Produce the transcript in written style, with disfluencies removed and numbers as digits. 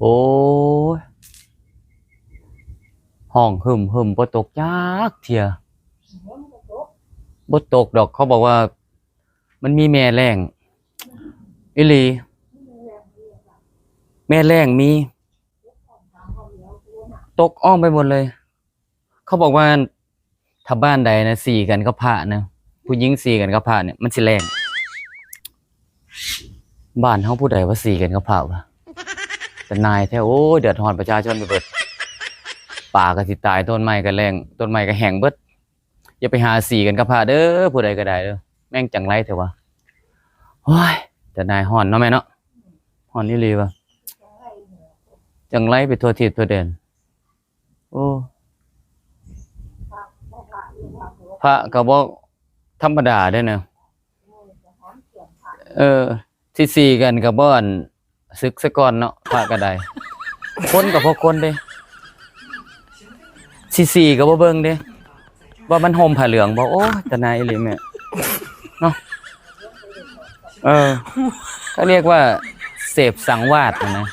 โอ้ยห้องหึมบ่ตกจักเที่ยบ่ตกดอกเขาบอกว่ามันมีแม่แล้งอีหลีแม่แล้งมีตกอ้อมไปหมดเลยเขาบอกว่าถ้าบ้านใดนะสีกันกับพระนะผู้หญิงสีกันกับพระเนี่ยมันสิแรงบ้านเฮาผู้ใดว่าสีกันกับพระวะแต่นายแท้โอ้ยเดือดร้อนประชาชนไปเบิดป่าก็สิตายต้นไม้ก็แรงต้นไม้ก็แห้งเบิดอย่าไปหาสีกันกับพระเด้อผู้ใดก็ได้เด้อแม่งจังไรเถอะวะโอ้ยแต่นายฮ้อนเนาะแม่เนาะฮ้อนอีหลีวะจังไรไปทั่วทิศทั่วแดนโอ้พระก็บ่ธรรมดาเด้อเนาะสิสีกันก็บ่อันศึกซะก่อนเนาะพระก็ได้คนก็พอคนเด้สิสีก็บ่เบิ่งเด้ว่ามันห่มผ้าเหลืองบ่โอ้ยแต่นายอีหลีแม่เนาะเขาเรียกว่าเสพสังวาสนะ